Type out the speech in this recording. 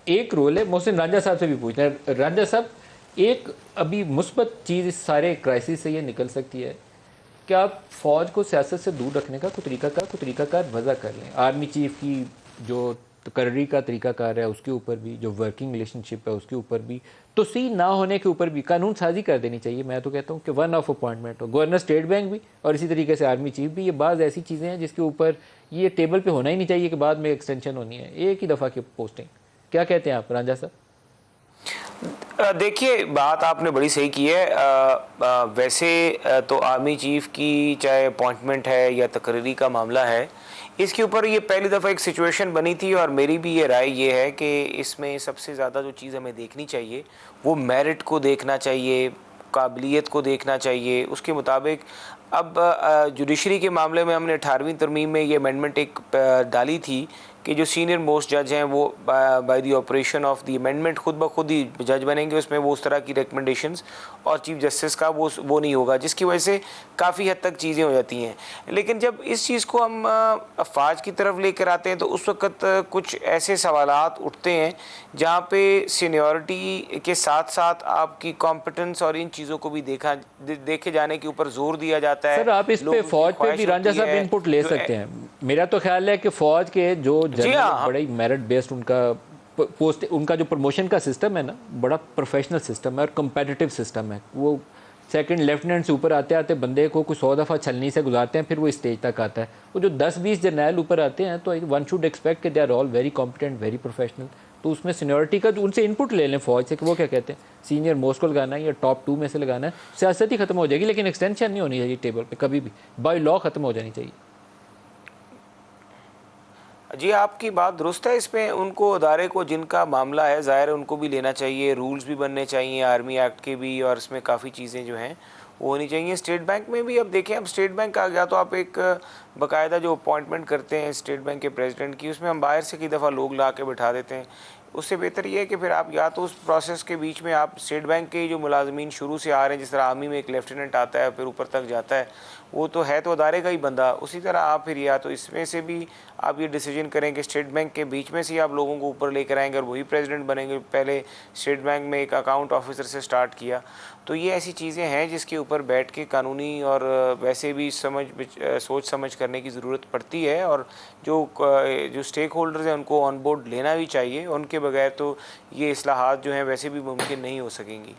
एक रोल है, मोहसिन रांझा साहब से भी पूछना है। रांझा साहब, एक अभी मुस्बत चीज़ इस सारे क्राइसिस से ये निकल सकती है कि आप फ़ौज को सियासत से दूर रखने का कोई तरीकाकार वज़ा कर लें। आर्मी चीफ़ की जो तकर्री का तरीकाकार है उसके ऊपर भी, जो वर्किंग रिलेशनशिप है उसके ऊपर भी, तोसी ना होने के ऊपर भी कानून साजी कर देनी चाहिए। मैं तो कहता हूँ कि वन ऑफ अपॉइंटमेंट हो, गवर्नर स्टेट बैंक भी और इसी तरीके से आर्मी चीफ भी। ये बाज़ ऐसी चीज़ें हैं जिसके ऊपर ये टेबल पे होना ही नहीं चाहिए कि बाद में एक्सटेंशन होनी है, एक ही दफ़ा की पोस्टिंग। क्या कहते हैं आप रांझा साहब? देखिए, बात आपने बड़ी सही की है। वैसे तो आर्मी चीफ की चाहे अपॉइंटमेंट है या तकरीरी का मामला है, इसके ऊपर ये पहली दफ़ा एक सिचुएशन बनी थी और मेरी भी ये राय ये है कि इसमें सबसे ज़्यादा जो चीज़ हमें देखनी चाहिए वो मेरिट को देखना चाहिए, काबिलियत को देखना चाहिए। उसके मुताबिक अब जुडिशरी के मामले में हमने 18वीं तरमीम में ये अमेंडमेंट एक डाली थी कि जो सीनियर मोस्ट जज हैं वो by the operation of the amendment खुद ब खुद ही जज बनेंगे। उसमें वो उस तरह की रिकमेंडेशंस और चीफ जस्टिस का वो नहीं होगा, जिसकी वजह से काफ़ी हद तक चीज़ें हो जाती हैं। लेकिन जब इस चीज़ को हम अफवाज की तरफ लेकर आते हैं तो उस वक्त कुछ ऐसे सवालात उठते हैं जहाँ पे सीनियरिटी के साथ साथ आपकी कॉम्पिटेंस और इन चीज़ों को भी देखे जाने के ऊपर जोर दिया जाता है। सर, आप इस पे फौज पे भी रांझा साहब इनपुट ले सकते हैं। मेरा तो ख्याल है कि फौज के जो जी जनरल हाँ, बड़ा ही मेरिट बेस्ड उनका पोस्ट, उनका जो प्रमोशन का सिस्टम है ना, बड़ा प्रोफेशनल सिस्टम है और कम्पेटिटिव सिस्टम है। वो सेकंड लेफ्टिनेंट से ऊपर आते आते बंदे को कुछ 100 दफ़ा छलनी से गुजारते हैं, फिर वो स्टेज तक आता है। वो जो 10-20 जर्नैल ऊपर आते हैं तो वन शुड एक्सपेक्ट कि they are all very competent, very professional. तो उसमें सीनियरिटी का जो उनसे इनपुट ले लें फौज से कि वो क्या कहते हैं, सीनियर मोस्ट को लगाना है या टॉप 2 में से लगाना है। सियासत ही खत्म हो जाएगी, लेकिन एक्सटेंशन नहीं होनी चाहिए टेबल पे कभी भी, बाय लॉ खत्म हो जानी चाहिए। जी, आपकी बात दुरुस्त है। इसमें उनको अदारे को जिनका मामला है ज़ाहिर है उनको भी लेना चाहिए, रूल्स भी बनने चाहिए आर्मी एक्ट के भी, और इसमें काफ़ी चीज़ें जो हैं वो होनी चाहिए। स्टेट बैंक में भी अब देखें, अब स्टेट बैंक आ गया तो आप एक बाकायदा जो अपॉइंटमेंट करते हैं स्टेट बैंक के प्रेसिडेंट की, उसमें हम बाहर से कई दफ़ा लोग ला के बैठा देते हैं। उससे बेहतर ये है कि फिर आप या तो उस प्रोसेस के बीच में आप स्टेट बैंक के जो मुलाजमीन शुरू से आ रहे हैं, जिस तरह आर्मी में एक लेफ्टिनेंट आता है फिर ऊपर तक जाता है, वो तो है तो अदारे का ही बंदा, उसी तरह आप फिर या तो इसमें से भी आप ये डिसीजन करें कि स्टेट बैंक के बीच में से ही आप लोगों को ऊपर लेकर आएंगे और वही प्रेसिडेंट बनेंगे। पहले स्टेट बैंक में एक अकाउंट ऑफिसर से स्टार्ट किया। तो ये ऐसी चीज़ें हैं जिसके ऊपर बैठ के कानूनी और वैसे भी सोच समझ करने की ज़रूरत पड़ती है, और जो स्टेक होल्डर्स हैं उनको ऑन बोर्ड लेना भी चाहिए। उनके बगैर तो ये इस्लाहात जो हैं वैसे भी मुमकिन नहीं हो सकेंगी।